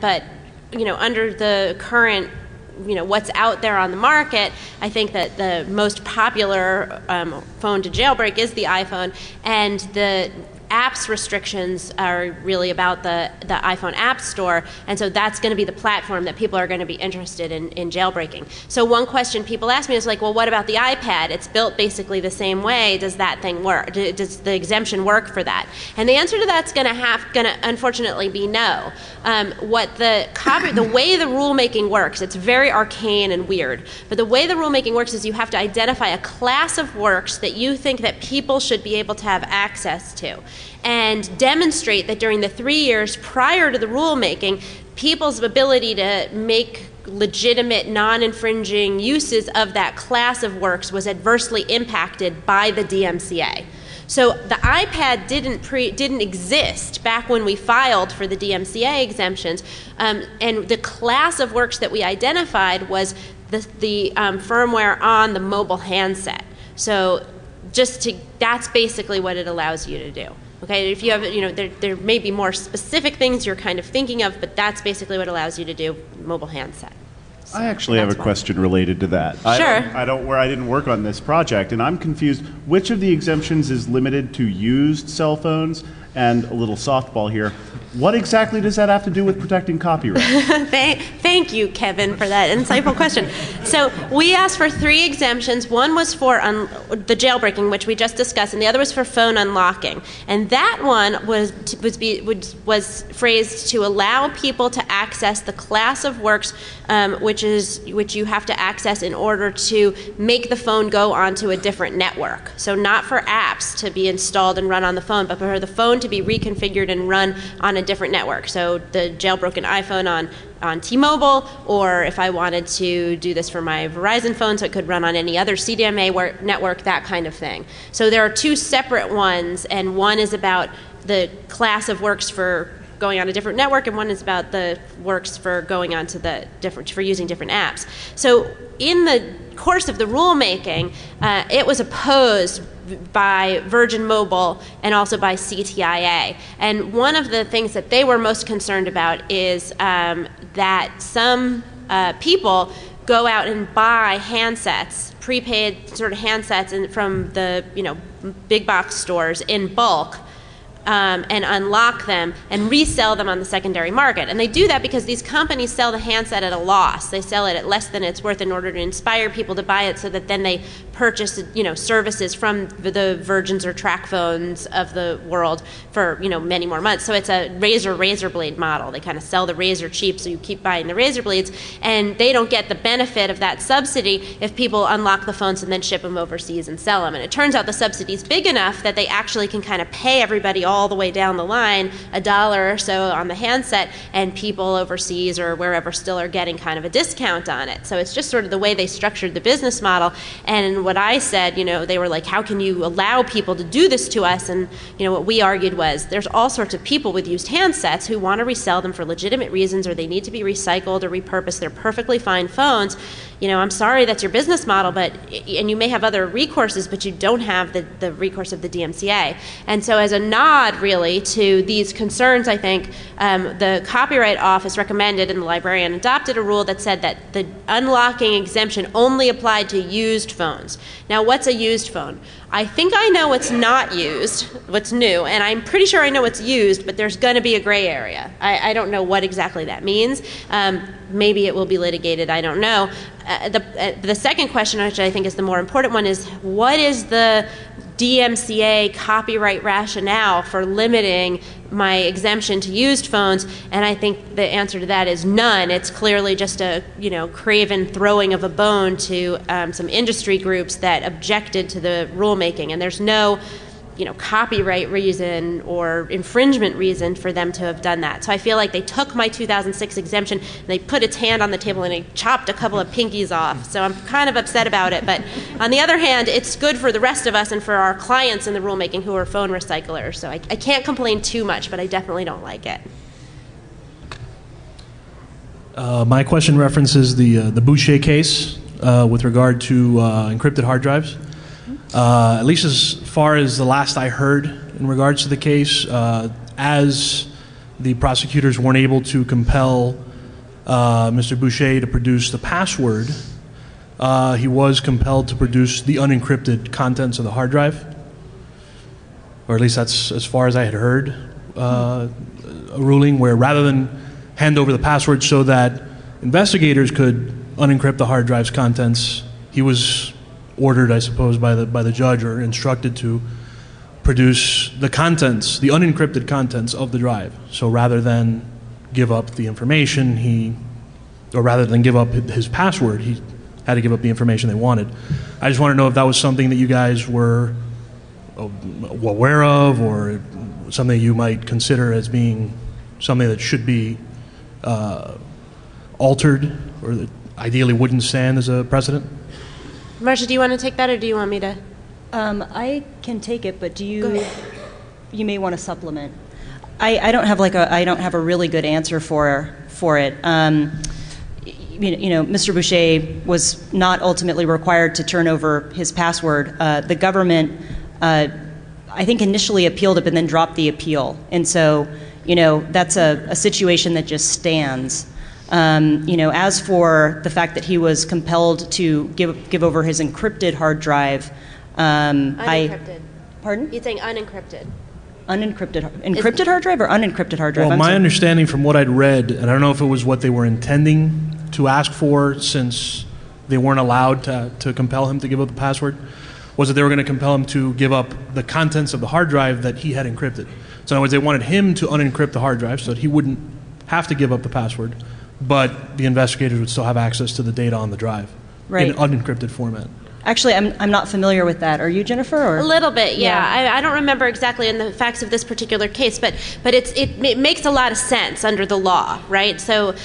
but under the current, what's out there on the market, I think that the most popular phone to jailbreak is the iPhone, and the apps restrictions are really about the iPhone App Store, and so that's going to be the platform that people are going to be interested in jailbreaking. So one question people ask me is like, well, what about the iPad? It's built basically the same way. Does that thing work? Does the exemption work for that? And the answer to that's going to unfortunately be no. What the way the rulemaking works, it's very arcane and weird, but the way the rulemaking works is you have to identify a class of works that you think that people should be able to have access to, and demonstrate that during the 3 years prior to the rulemaking, people's ability to make legitimate, non-infringing uses of that class of works was adversely impacted by the DMCA. So the iPad didn't exist back when we filed for the DMCA exemptions, and the class of works that we identified was the firmware on the mobile handset. So that's basically what it allows you to do. Okay, if you have, there may be more specific things you're kind of thinking of, but that's basically what allows you to do mobile handset. So I actually have a question related to that. Sure. I didn't work on this project, and I'm confused. Which of the exemptions is limited to used cell phones? And a little softball here. What exactly does that have to do with protecting copyright? Thank you, Kevin, for that insightful question. So we asked for 3 exemptions. One was for the jailbreaking, which we just discussed, and the other was for phone unlocking. And that one was phrased to allow people to access the class of works which you have to access in order to make the phone go onto a different network. So not for apps to be installed and run on the phone, but for the phone to be reconfigured and run on a different network. So the jailbroken iPhone on T-Mobile, or if I wanted to do this for my Verizon phone so it could run on any other CDMA network, that kind of thing. So there are 2 separate ones, and one is about the class of works for going on a different network, and one is about the works for going on to for using different apps. So in the course of the rulemaking, it was opposed by Virgin Mobile and also by CTIA. And one of the things that they were most concerned about is that some people go out and buy handsets, prepaid sort of handsets from the big box stores in bulk, and unlock them and resell them on the secondary market. And they do that because these companies sell the handset at a loss. They sell it at less than it's worth in order to inspire people to buy it, so that then they purchase services from the Virgins or Track phones of the world for many more months. So it's a razor blade model. They kind of sell the razor cheap, so you keep buying the razor blades, and they don't get the benefit of that subsidy if people unlock the phones and then ship them overseas and sell them. And it turns out the subsidy's big enough that they actually can kind of pay everybody all the way down the line $1 or so on the handset, and people overseas or wherever still are getting kind of a discount on it. So it's just sort of the way they structured the business model. And what I said, they were like, how can you allow people to do this to us? And what we argued was, there's all sorts of people with used handsets who want to resell them for legitimate reasons, or they need to be recycled or repurposed. They're perfectly fine phones. I'm sorry that's your business model, and you may have other recourses, but you don't have the recourse of the DMCA. And so as a nod, really, to these concerns, I think the Copyright Office recommended, and the librarian adopted a rule that said that the unlocking exemption only applied to used phones. Now, what's a used phone? I think I know what's not used, what's new, and I'm pretty sure I know what's used, but there's going to be a gray area. I don't know what exactly that means. Maybe it will be litigated, I don't know. The second question, which I think is the more important one, is what is the DMCA copyright rationale for limiting my exemption to used phones? And I think the answer to that is none. It's clearly just a craven throwing of a bone to some industry groups that objected to the rulemaking, and there's no copyright reason or infringement reason for them to have done that. So I feel like they took my 2006 exemption, and they put its hand on the table, and they chopped a couple of pinkies off. So I'm kind of upset about it. But on the other hand, it's good for the rest of us and for our clients in the rulemaking who are phone recyclers. So I can't complain too much, but I definitely don't like it. My question references the Boucher case with regard to encrypted hard drives. At least as far as the last I heard in regards to the case, as the prosecutors weren't able to compel Mr. Boucher to produce the password, he was compelled to produce the unencrypted contents of the hard drive, or at least that's as far as I had heard, a ruling where rather than hand over the password so that investigators could unencrypt the hard drive's contents, he was ordered, I suppose, by the judge or instructed to produce the contents, the unencrypted contents of the drive. So rather than give up the information, rather than give up his password, he had to give up the information they wanted. I just want to know if that was something that you guys were aware of, or something you might consider as being something that should be altered, or that ideally wouldn't stand as a precedent. Marcia, do you want to take that, or do you want me to? I can take it, but you may want to supplement. I don't have a really good answer for it. Mr. Boucher was not ultimately required to turn over his password. The government, I think, initially appealed it, but then dropped the appeal, and so that's a situation that just stands. As for the fact that he was compelled to give over his encrypted hard drive, unencrypted. Pardon? You're saying unencrypted. Encrypted hard drive or unencrypted hard drive? Well, my understanding from what I'd read, and I don't know if it was what they were intending to ask for, since they weren't allowed to compel him to give up the password, was that they were going to compel him to give up the contents of the hard drive that he had encrypted. So in other words, they wanted him to unencrypt the hard drive so that he wouldn't have to give up the password, but the investigators would still have access to the data on the drive in an unencrypted format. Actually, I'm not familiar with that. Are you, Jennifer? Or? A little bit, yeah. I don't remember exactly in the facts of this particular case, but it makes a lot of sense under the law, right? So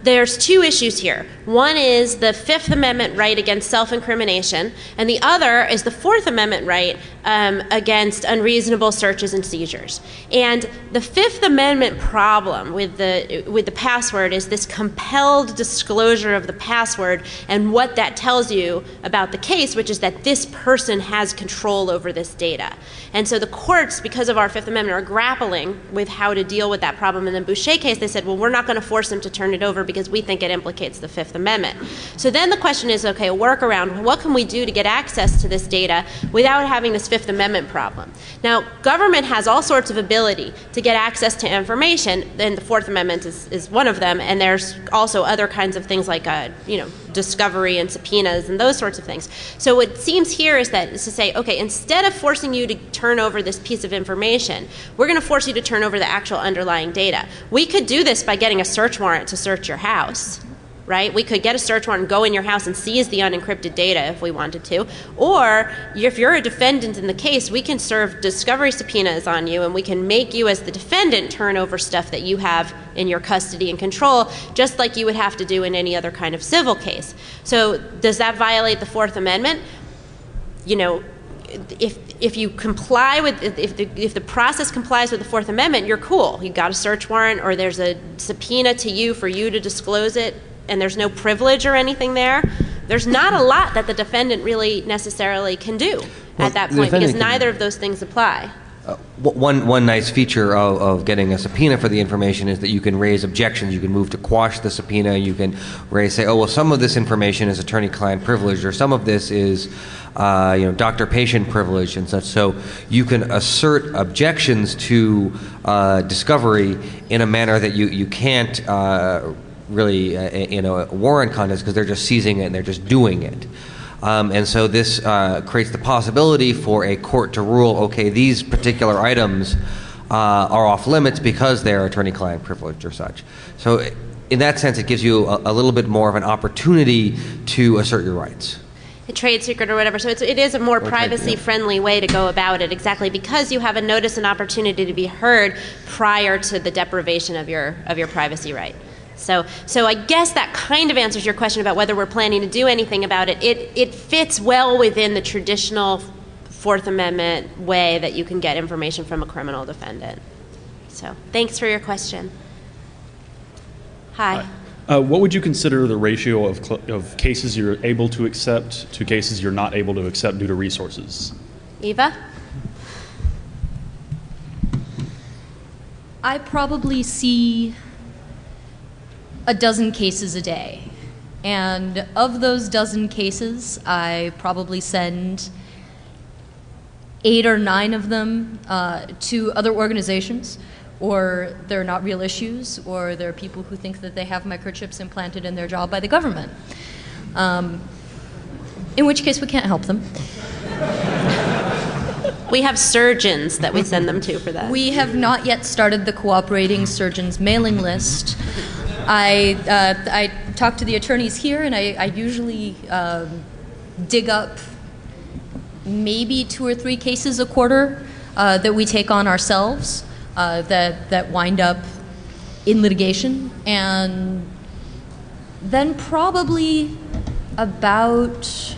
there's two issues here. One is the Fifth Amendment right against self-incrimination, and the other is the Fourth Amendment right against unreasonable searches and seizures. And the Fifth Amendment problem with the password is this compelled disclosure of the password and what that tells you about the case, which is that this person has control over this data. And so the courts, because of our Fifth Amendment, are grappling with how to deal with that problem. In the Boucher case, they said, well, we're not going to force him to turn it over because we think it implicates the Fifth Amendment. So then the question is, okay, a workaround, what can we do to get access to this data without having this Fifth Amendment problem? Now, government has all sorts of ability to get access to information, and the Fourth Amendment is one of them, and there's also other kinds of things like discovery and subpoenas and those sorts of things. So what seems here is to say, okay, instead of forcing you to turn over this piece of information, we're going to force you to turn over the actual underlying data. We could do this by getting a search warrant to search your house, right? We could get a search warrant and go in your house and seize the unencrypted data if we wanted to. Or if you're a defendant in the case, we can serve discovery subpoenas on you, and we can make you as the defendant turn over stuff that you have in your custody and control, just like you would have to do in any other kind of civil case. So does that violate the Fourth Amendment? If you comply with, if the process complies with the Fourth Amendment, you're cool. You got a search warrant, or there's a subpoena to you for you to disclose it, and there's no privilege or anything there. There's not a lot that the defendant really necessarily can do at that point, because neither of those things apply. One nice feature of getting a subpoena for the information is that you can raise objections. You can move to quash the subpoena. You can say, oh, well, some of this information is attorney-client privilege, or some of this is doctor-patient privilege and such. So you can assert objections to discovery in a manner that you can't really in a warrant context, because they're just seizing it and they're just doing it. And so this creates the possibility for a court to rule, okay, these particular items are off limits because they're attorney-client privilege or such. So in that sense, it gives you a little bit more of an opportunity to assert your rights. A trade secret or whatever. So it is a more privacy-friendly way to go about it, exactly because you have a notice and opportunity to be heard prior to the deprivation of your privacy right. So I guess that kind of answers your question about whether we're planning to do anything about it. It fits well within the traditional Fourth Amendment way that you can get information from a criminal defendant. So thanks for your question. Hi. What would you consider the ratio of cases you're able to accept to cases you're not able to accept due to resources? Eva? I probably see a dozen cases a day. And of those dozen cases, I probably send 8 or 9 of them to other organizations, or they're not real issues, or they're people who think that they have microchips implanted in their jaw by the government. In which case we can't help them. We have surgeons that we send them to for that. We have not yet started the cooperating surgeons mailing list. I talk to the attorneys here, and I usually dig up maybe 2 or 3 cases a quarter that we take on ourselves that wind up in litigation, and then probably about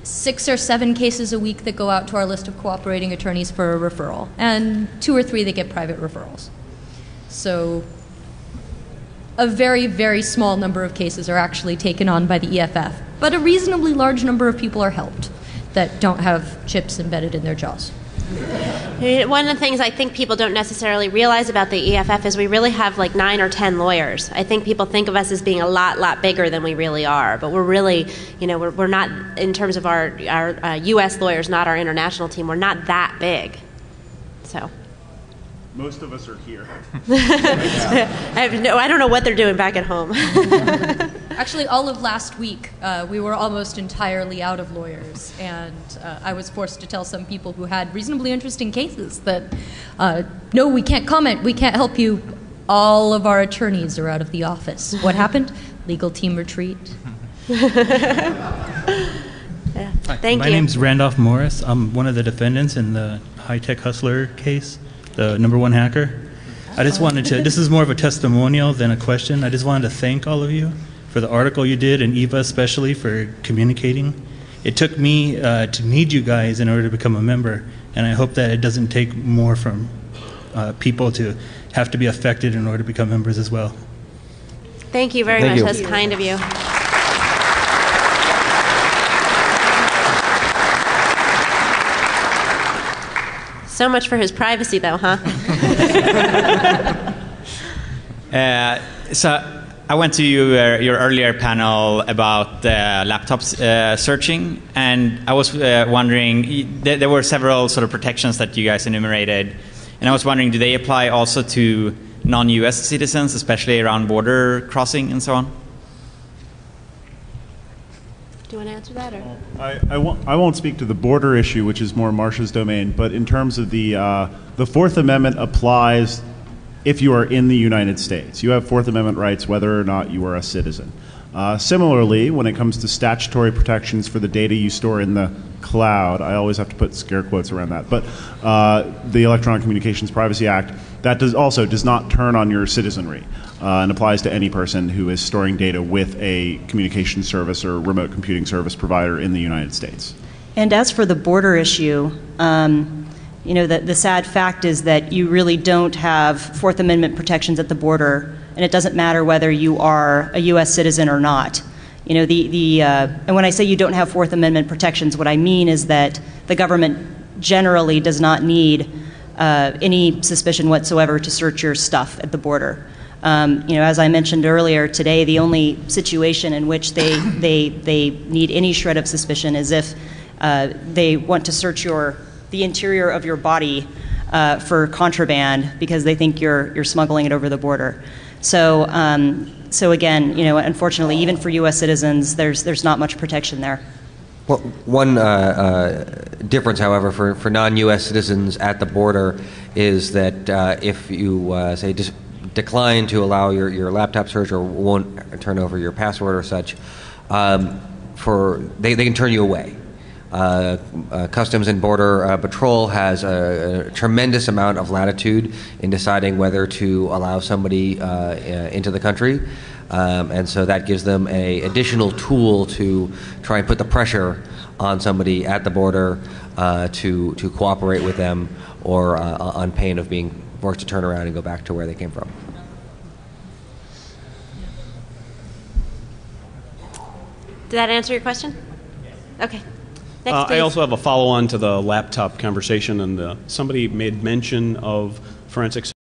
6 or 7 cases a week that go out to our list of cooperating attorneys for a referral, and 2 or 3 that get private referrals. So a very, very small number of cases are actually taken on by the EFF, but a reasonably large number of people are helped that don't have chips embedded in their jaws. One of the things I think people don't necessarily realize about the EFF is we really have like 9 or 10 lawyers. I think people think of us as being a lot bigger than we really are, but we're really, we're not, in terms of our U.S. lawyers, not our international team, we're not that big. So. Most of us are here. I don't know what they're doing back at home. Actually, all of last week, we were almost entirely out of lawyers, and I was forced to tell some people who had reasonably interesting cases that, no, we can't comment, we can't help you. All of our attorneys are out of the office. What happened? Legal team retreat. Yeah. Thank you. My name's Randolph Morris. I'm one of the defendants in the high-tech hustler case, the #1 hacker. I just wanted to, this is more of a testimonial than a question. I just wanted to thank all of you for the article you did, and Eva especially for communicating. It took me to need you guys in order to become a member, and I hope that it doesn't take more from people to have to be affected in order to become members as well. Thank you very much. That's kind of you. So much for his privacy, though, huh? So I went to your earlier panel about laptop searching, and I was wondering, there were several sort of protections that you guys enumerated, and I was wondering, do they apply also to non-US citizens, especially around border crossing and so on? Do you want to answer that? Or? I won't speak to the border issue, which is more Marcia's domain, but in terms of the Fourth Amendment applies if you are in the United States. You have Fourth Amendment rights whether or not you are a citizen. Similarly, when it comes to statutory protections for the data you store in the cloud, I always have to put scare quotes around that, but the Electronic Communications Privacy Act, that also does not turn on your citizenry and applies to any person who is storing data with a communication service or remote computing service provider in the United States. And as for the border issue, the sad fact is that you really don't have Fourth Amendment protections at the border, and it doesn't matter whether you are a U.S. citizen or not. And when I say you don't have Fourth Amendment protections, what I mean is that the government generally does not need any suspicion whatsoever to search your stuff at the border. As I mentioned earlier today, the only situation in which they need any shred of suspicion is if they want to search the interior of your body for contraband because they think you're smuggling it over the border. So again, unfortunately, even for U.S. citizens, there's not much protection there. Well, one difference, however, for non-U.S. citizens at the border is that if you say decline to allow your laptop search or won't turn over your password or such, they can turn you away. Customs and Border Patrol has a tremendous amount of latitude in deciding whether to allow somebody into the country, and so that gives them an additional tool to try and put the pressure on somebody at the border to cooperate with them, or on pain of being forced to turn around and go back to where they came from. Did that answer your question? Okay. Next, I also have a follow-on to the laptop conversation, and somebody made mention of, forensic